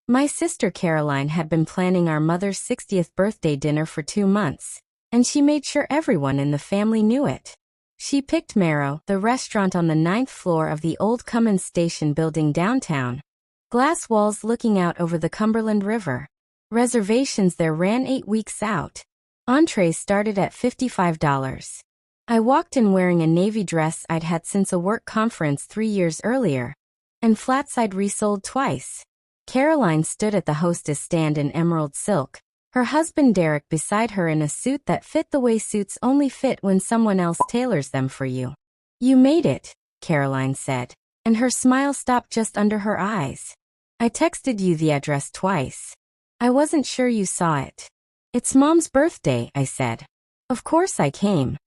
My sister Caroline had been planning our mother's 60th birthday dinner for 2 months, and she made sure everyone in the family knew it. She picked Marrow, the restaurant on the 9th floor of the old Cummins Station building downtown. Glass walls looking out over the Cumberland River. Reservations there ran 8 weeks out. Entrees started at $55. I walked in wearing a navy dress I'd had since a work conference 3 years earlier, and flats I'd resold twice. Caroline stood at the hostess stand in emerald silk, her husband Derek beside her in a suit that fit the way suits only fit when someone else tailors them for you. "You made it," Caroline said, and her smile stopped just under her eyes. "I texted you the address twice. I wasn't sure you saw it." "It's Mom's birthday," I said. "Of course I came."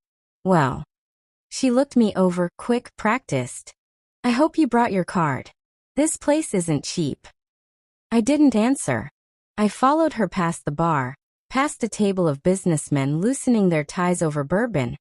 "Well." She looked me over, quick, practiced. "I hope you brought your card. This place isn't cheap." I didn't answer. I followed her past the bar, past a table of businessmen loosening their ties over bourbon,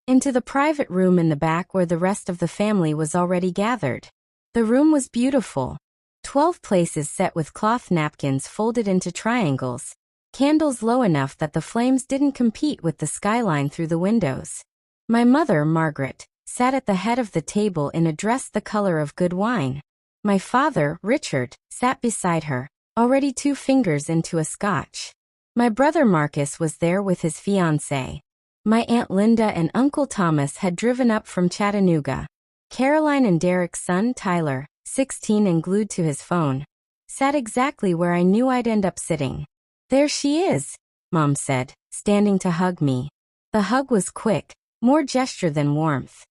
into the private room in the back where the rest of the family was already gathered. The room was beautiful. 12 places set with cloth napkins folded into triangles, candles low enough that the flames didn't compete with the skyline through the windows. My mother, Margaret, sat at the head of the table in a dress the color of good wine. My father, Richard, sat beside her, already 2 fingers into a scotch. My brother Marcus was there with his fiancée. My Aunt Linda and Uncle Thomas had driven up from Chattanooga. Caroline and Derek's son, Tyler, 16 and glued to his phone, sat exactly where I knew I'd end up sitting. "There she is," Mom said, standing to hug me. The hug was quick, more gesture than warmth.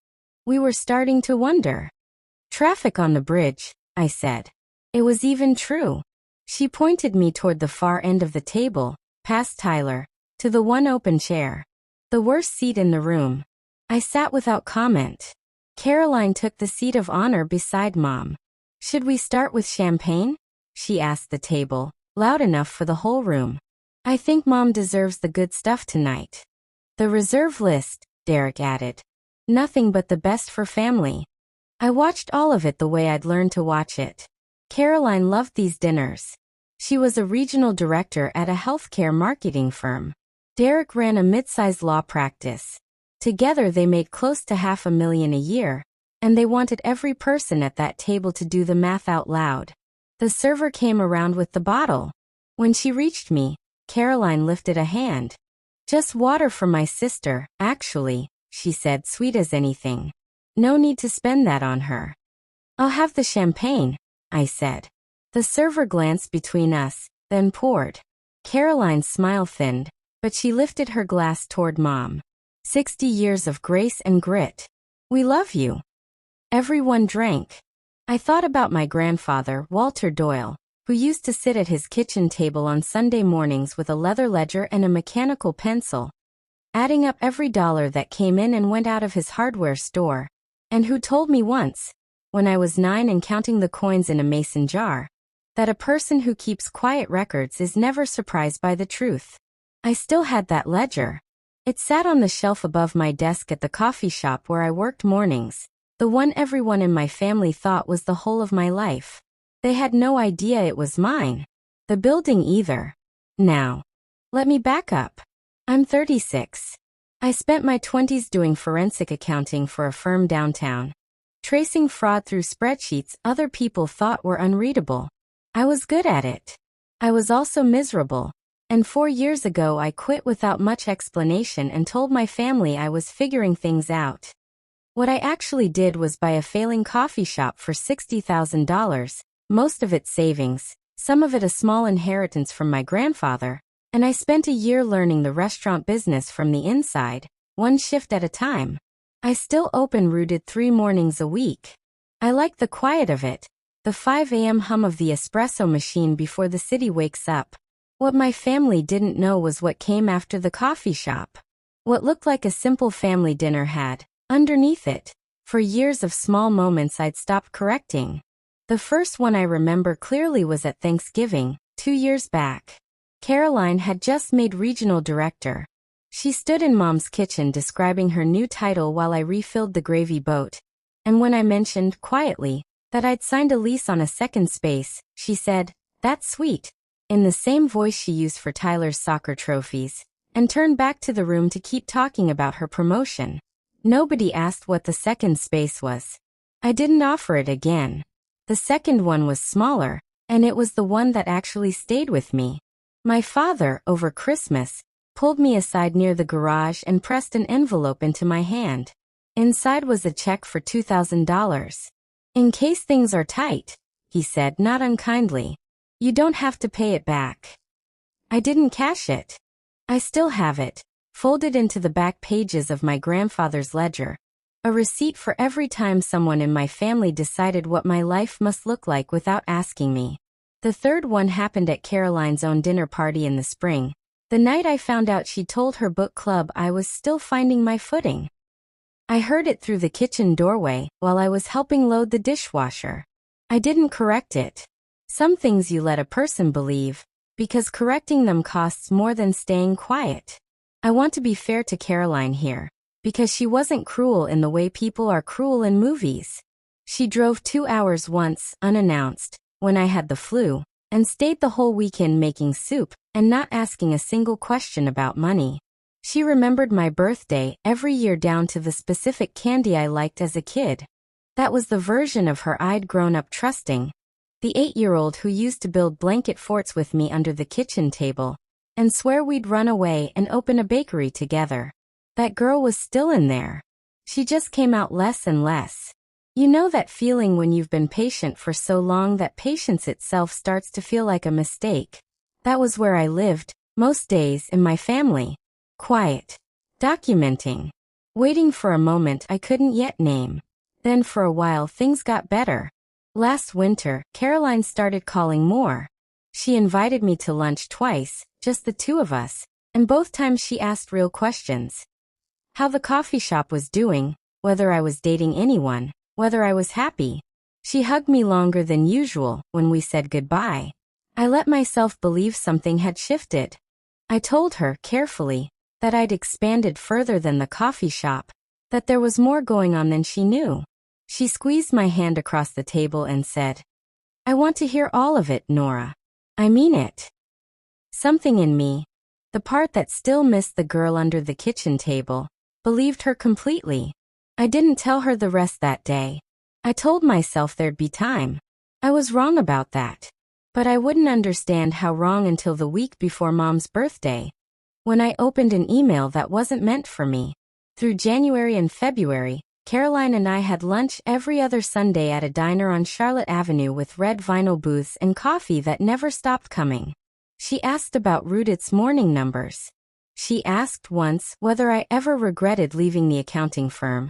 We were starting to wonder. "Traffic on the bridge," I said. It was even true. She pointed me toward the far end of the table, past Tyler, to the one open chair. The worst seat in the room. I sat without comment. Caroline took the seat of honor beside Mom. "Should we start with champagne?" she asked the table, loud enough for the whole room. "I think Mom deserves the good stuff tonight." "The reserve list," Derek added. "Nothing but the best for family." I watched all of it the way I'd learned to watch it. Caroline loved these dinners. She was a regional director at a healthcare marketing firm. Derek ran a mid-sized law practice. Together they made close to $500,000 a year, and they wanted every person at that table to do the math out loud. The server came around with the bottle. When she reached me, Caroline lifted a hand. "Just water for my sister, actually," she said, sweet as anything. "No need to spend that on her." "I'll have the champagne," I said. The server glanced between us, then poured. Caroline's smile thinned, but she lifted her glass toward Mom. 60 years of grace and grit. "We love you." Everyone drank. I thought about my grandfather, Walter Doyle, who used to sit at his kitchen table on Sunday mornings with a leather ledger and a mechanical pencil, adding up every dollar that came in and went out of his hardware store, and who told me once, when I was 9 and counting the coins in a mason jar, that a person who keeps quiet records is never surprised by the truth. I still had that ledger. It sat on the shelf above my desk at the coffee shop where I worked mornings, the one everyone in my family thought was the whole of my life. They had no idea it was mine. The building either. Now, let me back up. I'm 36. I spent my 20s doing forensic accounting for a firm downtown, tracing fraud through spreadsheets other people thought were unreadable. I was good at it. I was also miserable, and 4 years ago I quit without much explanation and told my family I was figuring things out. What I actually did was buy a failing coffee shop for $60,000, most of it savings, some of it a small inheritance from my grandfather, and I spent a year learning the restaurant business from the inside, one shift at a time. I still open-rooted 3 mornings a week. I like the quiet of it, the 5 a.m. hum of the espresso machine before the city wakes up. What my family didn't know was what came after the coffee shop. What looked like a simple family dinner had, underneath it, for years of small moments I'd stopped correcting. The first one I remember clearly was at Thanksgiving, 2 years back. Caroline had just made regional director. She stood in Mom's kitchen describing her new title while I refilled the gravy boat. And when I mentioned, quietly, that I'd signed a lease on a second space, she said, "That's sweet," in the same voice she used for Tyler's soccer trophies, and turned back to the room to keep talking about her promotion. Nobody asked what the second space was. I didn't offer it again. The second one was smaller, and it was the one that actually stayed with me. My father, over Christmas, pulled me aside near the garage and pressed an envelope into my hand. Inside was a check for $2,000. "In case things are tight," he said, not unkindly. "You don't have to pay it back." I didn't cash it. I still have it, folded into the back pages of my grandfather's ledger. A receipt for every time someone in my family decided what my life must look like without asking me. The third one happened at Caroline's own dinner party in the spring. The night I found out she told her book club I was still finding my footing. I heard it through the kitchen doorway while I was helping load the dishwasher. I didn't correct it. Some things you let a person believe, because correcting them costs more than staying quiet. I want to be fair to Caroline here, because she wasn't cruel in the way people are cruel in movies. She drove 2 hours once, unannounced, when I had the flu, and stayed the whole weekend making soup and not asking a single question about money. She remembered my birthday every year down to the specific candy I liked as a kid. That was the version of her I'd grown up trusting. The 8-year-old who used to build blanket forts with me under the kitchen table and swear we'd run away and open a bakery together. That girl was still in there. She just came out less and less. You know that feeling when you've been patient for so long that patience itself starts to feel like a mistake. That was where I lived, most days in my family. Quiet. Documenting. Waiting for a moment I couldn't yet name. Then for a while things got better. Last winter, Caroline started calling more. She invited me to lunch twice, just the two of us, and both times she asked real questions. How the coffee shop was doing, whether I was dating anyone, whether I was happy. She hugged me longer than usual when we said goodbye. I let myself believe something had shifted. I told her, carefully, that I'd expanded further than the coffee shop, that there was more going on than she knew. She squeezed my hand across the table and said, "I want to hear all of it, Nora. I mean it." Something in me, the part that still missed the girl under the kitchen table, believed her completely. I didn't tell her the rest that day. I told myself there'd be time. I was wrong about that. But I wouldn't understand how wrong until the week before Mom's birthday, when I opened an email that wasn't meant for me. Through January and February, Caroline and I had lunch every other Sunday at a diner on Charlotte Avenue with red vinyl booths and coffee that never stopped coming. She asked about Rooted's morning numbers. She asked once whether I ever regretted leaving the accounting firm.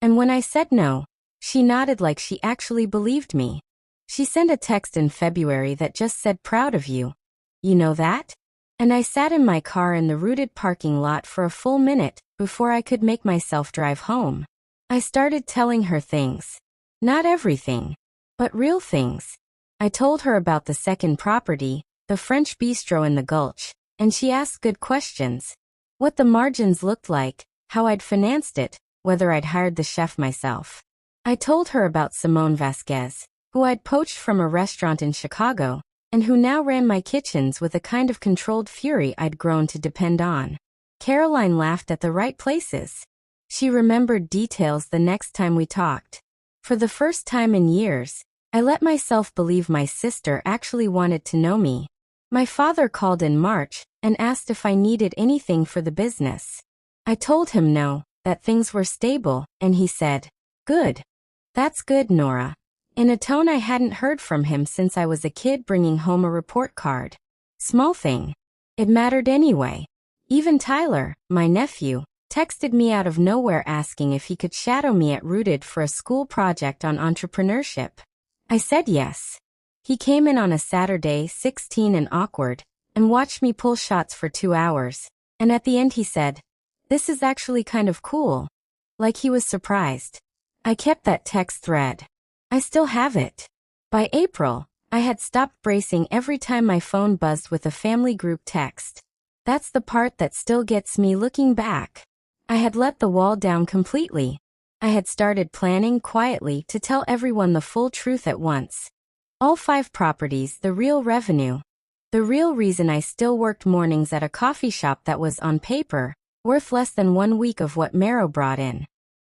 And when I said no, she nodded like she actually believed me. She sent a text in February that just said, "Proud of you. You know that?" And I sat in my car in the Rooted parking lot for a full minute before I could make myself drive home. I started telling her things. Not everything, but real things. I told her about the second property, the French bistro in the Gulch, and she asked good questions. What the margins looked like, how I'd financed it, whether I'd hired the chef myself. I told her about Simone Vasquez, who I'd poached from a restaurant in Chicago, and who now ran my kitchens with a kind of controlled fury I'd grown to depend on. Caroline laughed at the right places. She remembered details the next time we talked. For the first time in years, I let myself believe my sister actually wanted to know me. My father called in March and asked if I needed anything for the business. I told him no, that things were stable, and he said, "Good. That's good, Nora," in a tone I hadn't heard from him since I was a kid bringing home a report card. Small thing. It mattered anyway. Even Tyler, my nephew, texted me out of nowhere asking if he could shadow me at Rooted for a school project on entrepreneurship. I said yes. He came in on a Saturday, 16 and awkward, and watched me pull shots for 2 hours, and at the end he said, "This is actually kind of cool." Like he was surprised. I kept that text thread. I still have it. By April, I had stopped bracing every time my phone buzzed with a family group text. That's the part that still gets me looking back. I had let the wall down completely. I had started planning quietly to tell everyone the full truth at once. All 5 properties, the real revenue. The real reason I still worked mornings at a coffee shop that was, on paper, worth less than 1 week of what Mero brought in.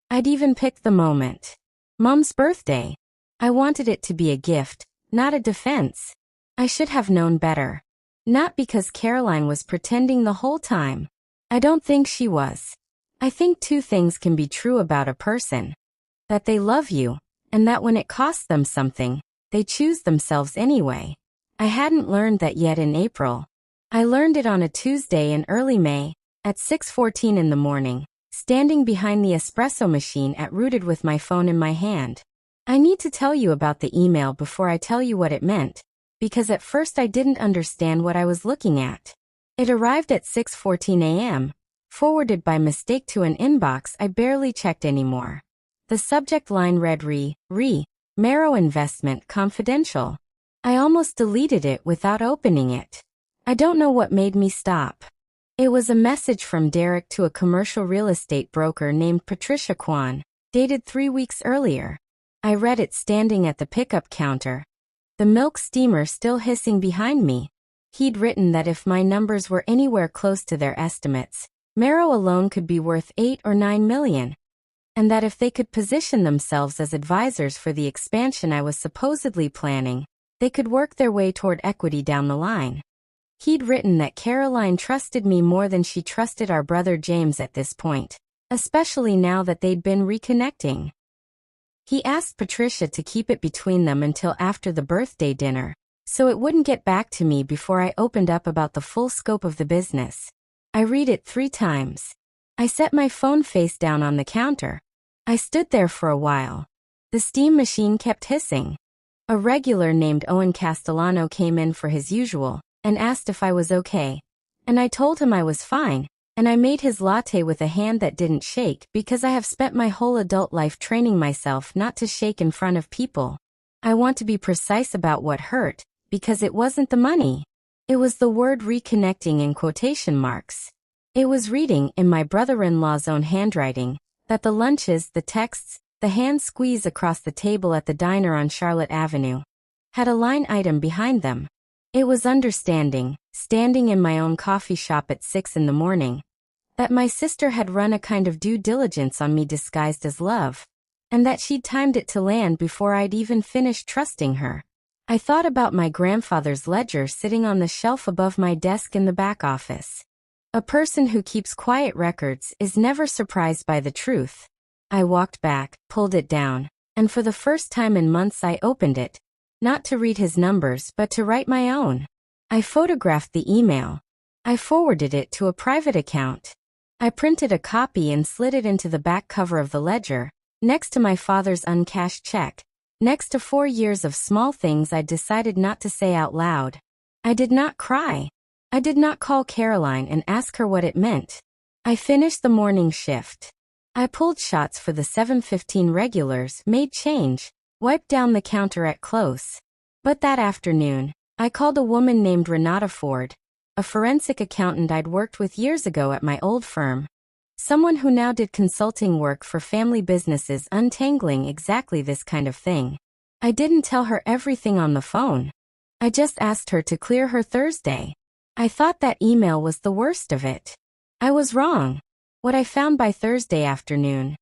I'd even picked the moment. Mom's birthday. I wanted it to be a gift, not a defense. I should have known better. Not because Caroline was pretending the whole time. I don't think she was. I think 2 things can be true about a person. That they love you, and that when it costs them something, they choose themselves anyway. I hadn't learned that yet in April. I learned it on a Tuesday in early May, at 6:14 in the morning, standing behind the espresso machine at Rooted with my phone in my hand. I need to tell you about the email before I tell you what it meant, because at first I didn't understand what I was looking at. It arrived at 6:14 a.m., forwarded by mistake to an inbox I barely checked anymore. The subject line read Mero Investment Confidential. I almost deleted it without opening it. I don't know what made me stop. It was a message from Derek to a commercial real estate broker named Patricia Kwan, dated 3 weeks earlier. I read it standing at the pickup counter, the milk steamer still hissing behind me. He'd written that if my numbers were anywhere close to their estimates, Mero alone could be worth 8 or 9 million. And that if they could position themselves as advisors for the expansion I was supposedly planning, they could work their way toward equity down the line. He'd written that Caroline trusted me more than she trusted our brother James at this point, especially now that they'd been reconnecting. He asked Patricia to keep it between them until after the birthday dinner, so it wouldn't get back to me before I opened up about the full scope of the business. I read it 3 times. I set my phone face down on the counter. I stood there for a while. The steam machine kept hissing. A regular named Owen Castellano came in for his usual, and asked if I was okay. And I told him I was fine, and I made his latte with a hand that didn't shake because I have spent my whole adult life training myself not to shake in front of people. I want to be precise about what hurt, because it wasn't the money. It was the word reconnecting in quotation marks. It was reading, in my brother-in-law's own handwriting, that the lunches, the texts, the hand squeeze across the table at the diner on Charlotte Avenue, had a line item behind them. It was understanding, standing in my own coffee shop at 6 in the morning, that my sister had run a kind of due diligence on me disguised as love, and that she'd timed it to land before I'd even finished trusting her. I thought about my grandfather's ledger sitting on the shelf above my desk in the back office. A person who keeps quiet records is never surprised by the truth. I walked back, pulled it down, and for the first time in months I opened it, not to read his numbers but to write my own. I photographed the email. I forwarded it to a private account. I printed a copy and slid it into the back cover of the ledger, next to my father's uncashed check, next to 4 years of small things I'd decided not to say out loud. I did not cry. I did not call Caroline and ask her what it meant. I finished the morning shift. I pulled shots for the 7:15 regulars, made change, wiped down the counter at close. But that afternoon, I called a woman named Renata Ford, a forensic accountant I'd worked with years ago at my old firm. Someone who now did consulting work for family businesses untangling exactly this kind of thing. I didn't tell her everything on the phone. I just asked her to clear her Thursday. I thought that email was the worst of it. I was wrong. What I found by Thursday afternoon,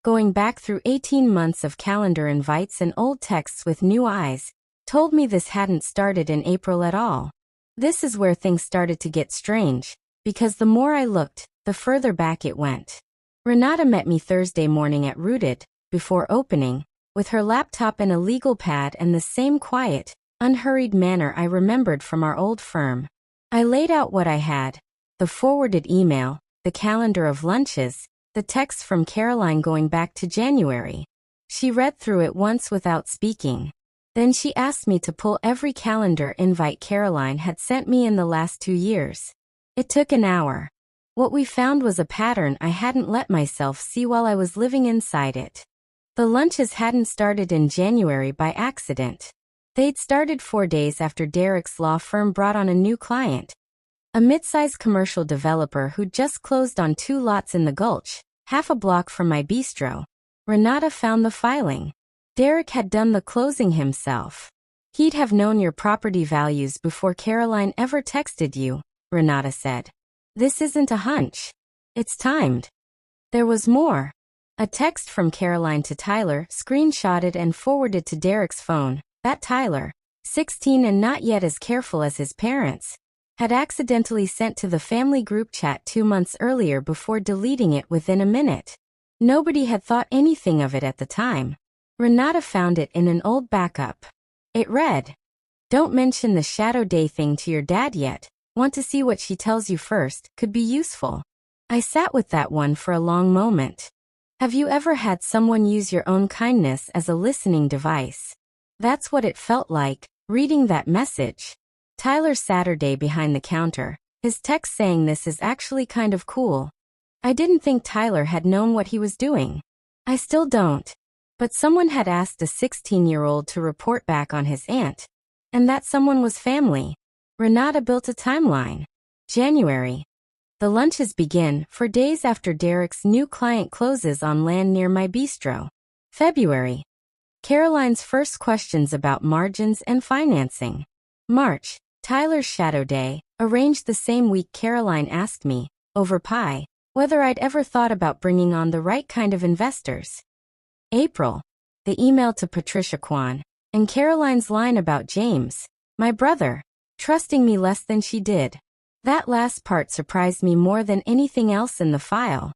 going back through 18 months of calendar invites and old texts with new eyes, told me this hadn't started in April at all. This is where things started to get strange, because the more I looked, the further back it went. Renata met me Thursday morning at Rooted, before opening, with her laptop and a legal pad and the same quiet, unhurried manner I remembered from our old firm. I laid out what I had: the forwarded email, the calendar of lunches, the text from Caroline going back to January. She read through it once without speaking. Then she asked me to pull every calendar invite Caroline had sent me in the last 2 years. It took an hour. What we found was a pattern I hadn't let myself see while I was living inside it. The lunches hadn't started in January by accident. They'd started 4 days after Derek's law firm brought on a new client, a mid-sized commercial developer who'd just closed on 2 lots in the Gulch, half a block from my bistro. Renata found the filing. Derek had done the closing himself. He'd have known your property values before Caroline ever texted you, Renata said. This isn't a hunch. It's timed. There was more. A text from Caroline to Tyler, screenshotted and forwarded to Derek's phone, that Tyler, 16 and not yet as careful as his parents, had accidentally sent to the family group chat 2 months earlier before deleting it within a minute. Nobody had thought anything of it at the time. Renata found it in an old backup. It read, "Don't mention the shadow day thing to your dad yet. Want to see what she tells you first, could be useful." I sat with that one for a long moment. Have you ever had someone use your own kindness as a listening device? That's what it felt like, reading that message. Tyler Saturday behind the counter, his text saying this is actually kind of cool. I didn't think Tyler had known what he was doing. I still don't. But someone had asked a 16-year-old to report back on his aunt. And that someone was family. Renata built a timeline. January. The lunches begin 4 days after Derek's new client closes on land near my bistro. February. Caroline's first questions about margins and financing. March. Tyler's shadow day, arranged the same week Caroline asked me, over pie, whether I'd ever thought about bringing on the right kind of investors. April. The email to Patricia Kwan, and Caroline's line about James, my brother, trusting me less than she did. That last part surprised me more than anything else in the file.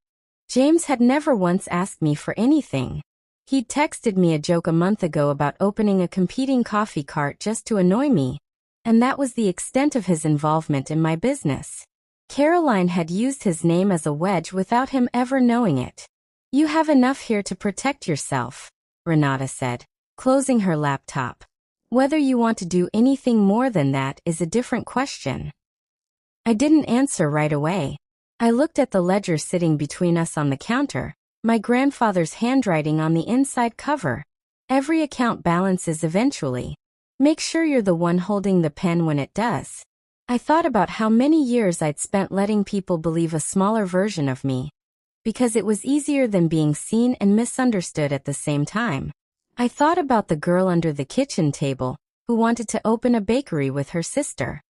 James had never once asked me for anything. He'd texted me a joke a month ago about opening a competing coffee cart just to annoy me, and that was the extent of his involvement in my business. Caroline had used his name as a wedge without him ever knowing it. You have enough here to protect yourself, Renata said, closing her laptop. Whether you want to do anything more than that is a different question. I didn't answer right away. I looked at the ledger sitting between us on the counter, my grandfather's handwriting on the inside cover. Every account balances eventually. Make sure you're the one holding the pen when it does. I thought about how many years I'd spent letting people believe a smaller version of me, because it was easier than being seen and misunderstood at the same time. I thought about the girl under the kitchen table, who wanted to open a bakery with her sister.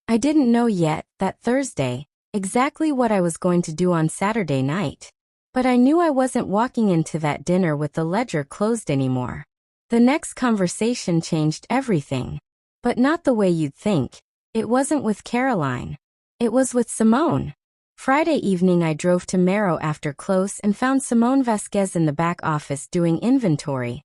I didn't know yet, that Thursday, exactly what I was going to do on Saturday night. But I knew I wasn't walking into that dinner with the ledger closed anymore. The next conversation changed everything. But not the way you'd think. It wasn't with Caroline. It was with Simone. Friday evening I drove to Merrow after close and found Simone Vasquez in the back office doing inventory.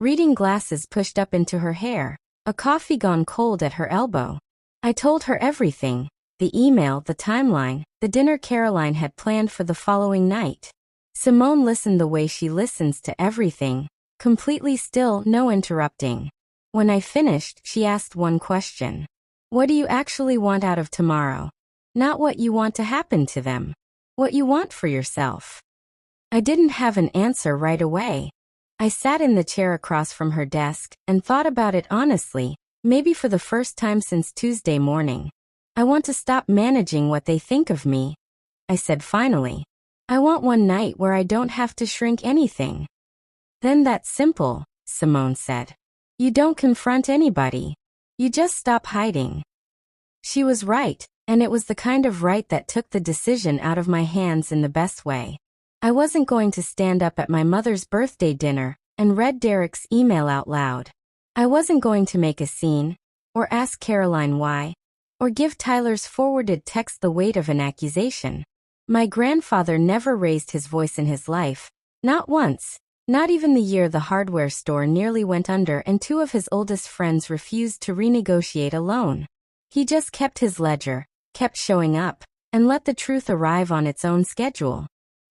Reading glasses pushed up into her hair, a coffee gone cold at her elbow. I told her everything, the email, the timeline, the dinner Caroline had planned for the following night. Simone listened the way she listens to everything, completely still, no interrupting. When I finished, she asked one question. What do you actually want out of tomorrow? Not what you want to happen to them. What you want for yourself. I didn't have an answer right away. I sat in the chair across from her desk and thought about it honestly, maybe for the first time since Tuesday morning. I want to stop managing what they think of me, I said finally. I want one night where I don't have to shrink anything. Then that's simple, Simone said. You don't confront anybody. You just stop hiding. She was right, and it was the kind of right that took the decision out of my hands in the best way. I wasn't going to stand up at my mother's birthday dinner and read Derek's email out loud. I wasn't going to make a scene, or ask Caroline why, or give Tyler's forwarded text the weight of an accusation. My grandfather never raised his voice in his life, not once, not even the year the hardware store nearly went under and 2 of his oldest friends refused to renegotiate a loan. He just kept his ledger, kept showing up, and let the truth arrive on its own schedule.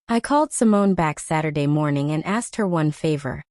I called Simone back Saturday morning and asked her one favor.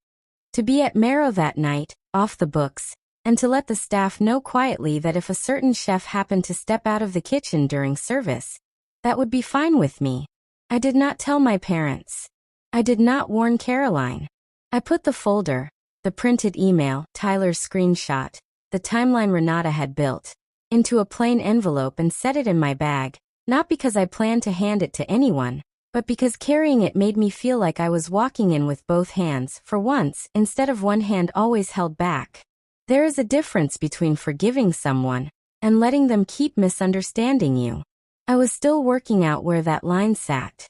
To be at Merrow that night, off the books, and to let the staff know quietly that if a certain chef happened to step out of the kitchen during service, that would be fine with me. I did not tell my parents. I did not warn Caroline. I put the folder, the printed email, Tyler's screenshot, the timeline Renata had built, into a plain envelope and set it in my bag, not because I planned to hand it to anyone, but because carrying it made me feel like I was walking in with both hands, for once, instead of one hand always held back. There is a difference between forgiving someone and letting them keep misunderstanding you. I was still working out where that line sat.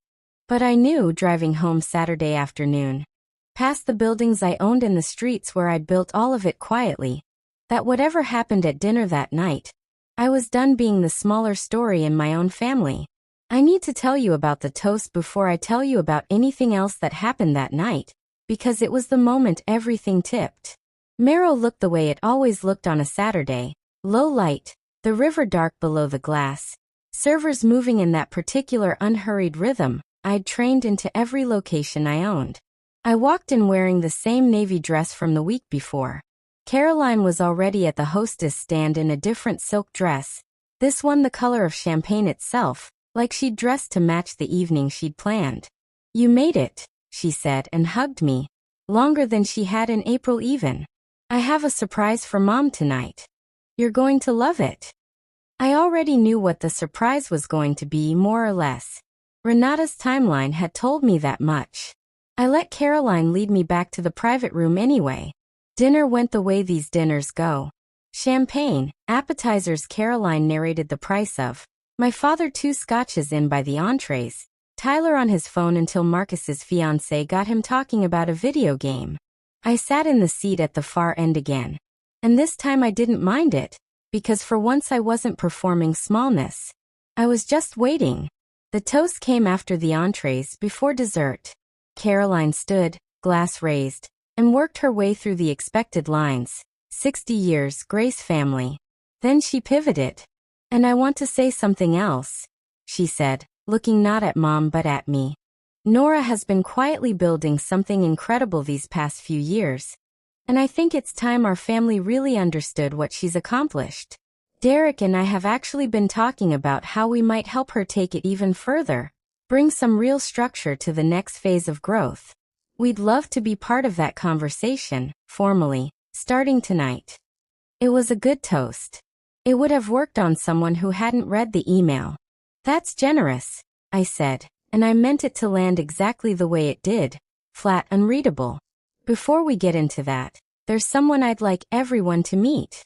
But I knew, driving home Saturday afternoon, past the buildings I owned in the streets where I'd built all of it quietly, that whatever happened at dinner that night, I was done being the smaller story in my own family. I need to tell you about the toast before I tell you about anything else that happened that night, because it was the moment everything tipped. Marrow looked the way it always looked on a Saturday, low light, the river dark below the glass, servers moving in that particular unhurried rhythm I'd trained into every location I owned. I walked in wearing the same navy dress from the week before. Caroline was already at the hostess stand in a different silk dress, this one the color of champagne itself, like she'd dressed to match the evening she'd planned. "You made it," she said and hugged me, longer than she had in April even. "I have a surprise for Mom tonight. You're going to love it." I already knew what the surprise was going to be, more or less. Renata's timeline had told me that much. I let Caroline lead me back to the private room anyway. Dinner went the way these dinners go. Champagne, appetizers Caroline narrated the price of, my father 2 scotches in by the entrees, Tyler on his phone until Marcus's fiancée got him talking about a video game. I sat in the seat at the far end again. And this time I didn't mind it, because for once I wasn't performing smallness. I was just waiting. The toast came after the entrees, before dessert. Caroline stood, glass raised, and worked her way through the expected lines. 60 years, Grace family. Then she pivoted. "And I want to say something else," she said, looking not at Mom but at me. "Nora has been quietly building something incredible these past few years, and I think it's time our family really understood what she's accomplished. Derek and I have actually been talking about how we might help her take it even further, bring some real structure to the next phase of growth. We'd love to be part of that conversation, formally, starting tonight." It was a good toast. It would have worked on someone who hadn't read the email. "That's generous," I said, and I meant it to land exactly the way it did, flat, unreadable. "Before we get into that, there's someone I'd like everyone to meet."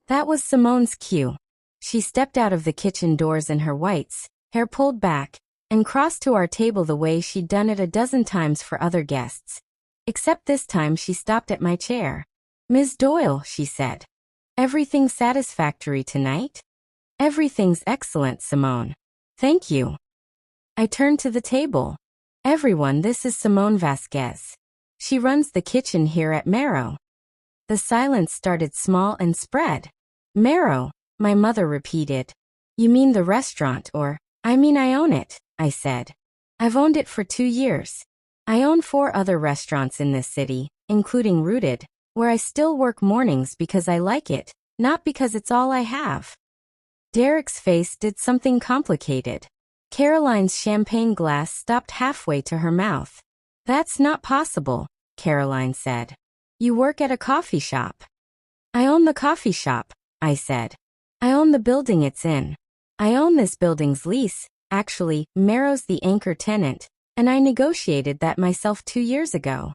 That was Simone's cue. She stepped out of the kitchen doors in her whites, hair pulled back, and crossed to our table the way she'd done it a dozen times for other guests. Except this time she stopped at my chair. "Ms. Doyle," she said. "Everything satisfactory tonight?" "Everything's excellent, Simone. Thank you." I turned to the table. "Everyone, this is Simone Vasquez. She runs the kitchen here at Marrow." The silence started small and spread. "Marrow," my mother repeated. "You mean the restaurant, or?" "I mean I own it," I said. "I've owned it for 2 years. I own 4 other restaurants in this city, including Rooted, where I still work mornings because I like it, not because it's all I have." Derek's face did something complicated. Caroline's champagne glass stopped halfway to her mouth. "That's not possible," Caroline said. "You work at a coffee shop." "I own the coffee shop," I said. "I own the building it's in. I own this building's lease. Actually, Marrow's the anchor tenant, and I negotiated that myself 2 years ago."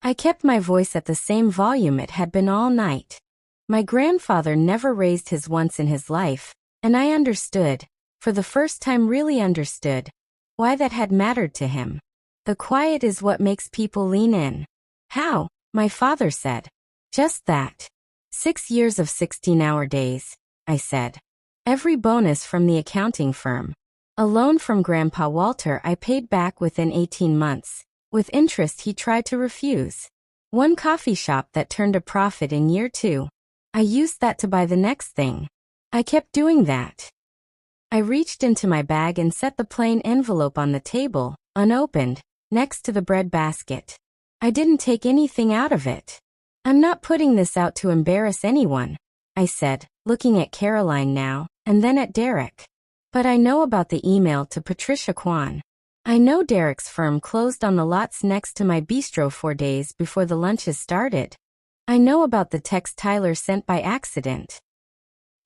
I kept my voice at the same volume it had been all night. My grandfather never raised his once in his life, and I understood, for the first time really understood, why that had mattered to him. The quiet is what makes people lean in. "How?" my father said. "Just that. 6 years of 16-hour days," I said. "Every bonus from the accounting firm. A loan from Grandpa Walter I paid back within 18 months. With interest he tried to refuse. One coffee shop that turned a profit in year 2. I used that to buy the next thing. I kept doing that." I reached into my bag and set the plain envelope on the table, unopened, next to the bread basket. I didn't take anything out of it. "I'm not putting this out to embarrass anyone," I said, looking at Caroline now, and then at Derek. "But I know about the email to Patricia Kwan. I know Derek's firm closed on the lots next to my bistro 4 days before the lunches started. I know about the text Tyler sent by accident."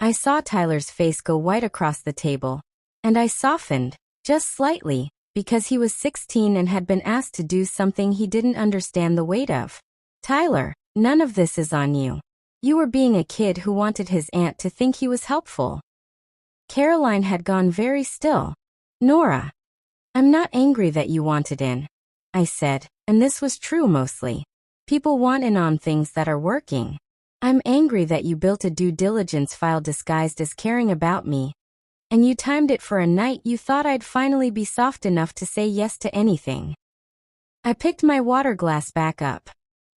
I saw Tyler's face go white across the table, and I softened, just slightly, because he was 16 and had been asked to do something he didn't understand the weight of. "Tyler, none of this is on you. You were being a kid who wanted his aunt to think he was helpful. Caroline had gone very still. Nora, I'm not angry that you wanted in, I said, and this was true mostly. People want in on things that are working. I'm angry that you built a due diligence file disguised as caring about me. And you timed it for a night you thought I'd finally be soft enough to say yes to anything. I picked my water glass back up.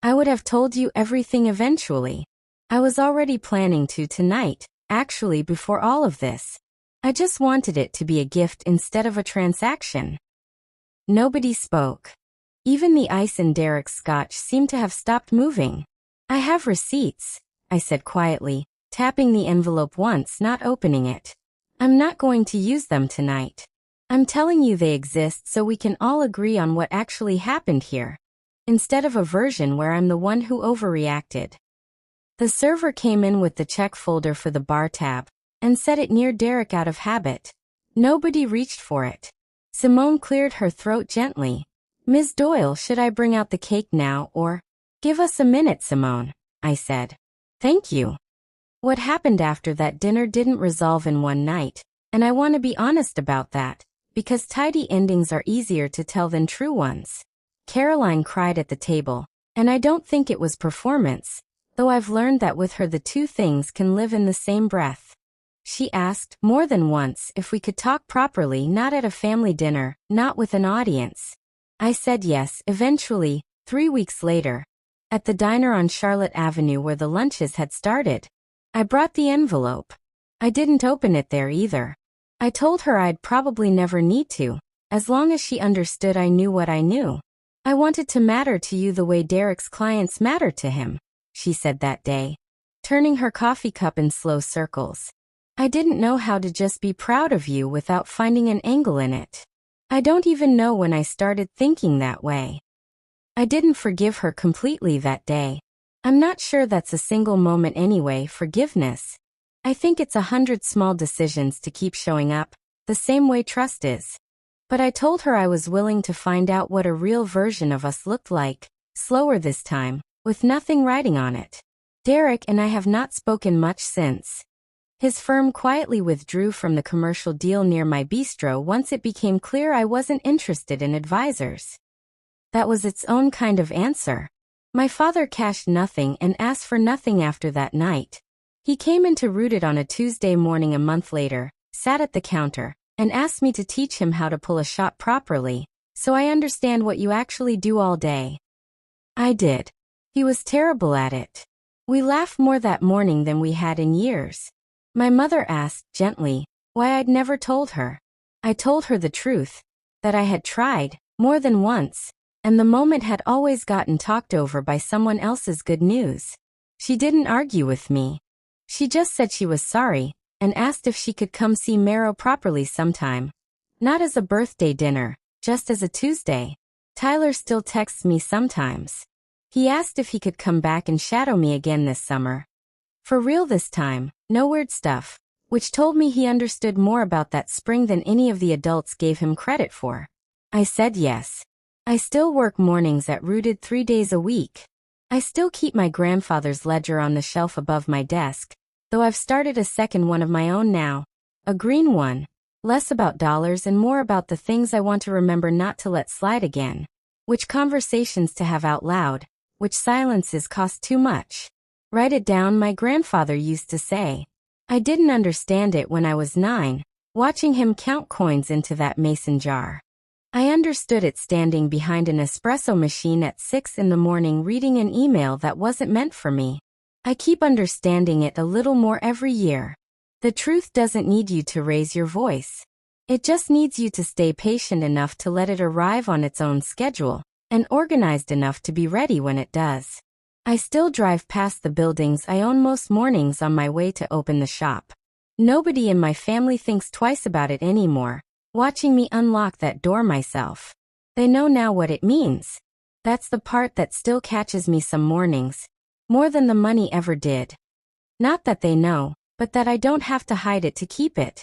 I would have told you everything eventually. I was already planning to tonight, actually before all of this. I just wanted it to be a gift instead of a transaction. Nobody spoke. Even the ice in Derek's scotch seemed to have stopped moving. I have receipts, I said quietly, tapping the envelope once, not opening it. I'm not going to use them tonight. I'm telling you they exist so we can all agree on what actually happened here, instead of a version where I'm the one who overreacted. The server came in with the check folder for the bar tab and set it near Derek out of habit. Nobody reached for it. Simone cleared her throat gently. Ms. Doyle, should I bring out the cake now or? Give us a minute, Simone, I said. Thank you. What happened after that dinner didn't resolve in one night, and I want to be honest about that, because tidy endings are easier to tell than true ones. Caroline cried at the table, and I don't think it was performance, though I've learned that with her the two things can live in the same breath. She asked, more than once, if we could talk properly, not at a family dinner, not with an audience. I said yes, eventually, 3 weeks later, at the diner on Charlotte Avenue where the lunches had started. I brought the envelope. I didn't open it there either. I told her I'd probably never need to, as long as she understood I knew what I knew. I wanted to matter to you the way Derek's clients matter to him, she said that day, turning her coffee cup in slow circles. I didn't know how to just be proud of you without finding an angle in it. I don't even know when I started thinking that way. I didn't forgive her completely that day. I'm not sure that's a single moment anyway, forgiveness. I think it's 100 small decisions to keep showing up, the same way trust is. But I told her I was willing to find out what a real version of us looked like, slower this time, with nothing writing on it. Derek and I have not spoken much since. His firm quietly withdrew from the commercial deal near my bistro once it became clear I wasn't interested in advisors. That was its own kind of answer. My father cashed nothing and asked for nothing after that night. He came into Rooted on a Tuesday morning a month later, sat at the counter, and asked me to teach him how to pull a shot properly, so I understand what you actually do all day. I did. He was terrible at it. We laughed more that morning than we had in years. My mother asked, gently, why I'd never told her. I told her the truth, that I had tried, more than once, and the moment had always gotten talked over by someone else's good news. She didn't argue with me. She just said she was sorry, and asked if she could come see Marrow properly sometime. Not as a birthday dinner, just as a Tuesday. Tyler still texts me sometimes. He asked if he could come back and shadow me again this summer. For real this time, no weird stuff, which told me he understood more about that spring than any of the adults gave him credit for. I said yes. I still work mornings at Rooted 3 days a week. I still keep my grandfather's ledger on the shelf above my desk, though I've started a second one of my own now. A green one. Less about dollars and more about the things I want to remember not to let slide again. Which conversations to have out loud, which silences cost too much. Write it down, my grandfather used to say. I didn't understand it when I was 9, watching him count coins into that mason jar. I understood it standing behind an espresso machine at 6 in the morning reading an email that wasn't meant for me. I keep understanding it a little more every year. The truth doesn't need you to raise your voice. It just needs you to stay patient enough to let it arrive on its own schedule, and organized enough to be ready when it does. I still drive past the buildings I own most mornings on my way to open the shop. Nobody in my family thinks twice about it anymore, watching me unlock that door myself. They know now what it means. That's the part that still catches me some mornings, more than the money ever did. Not that they know, but that I don't have to hide it to keep it.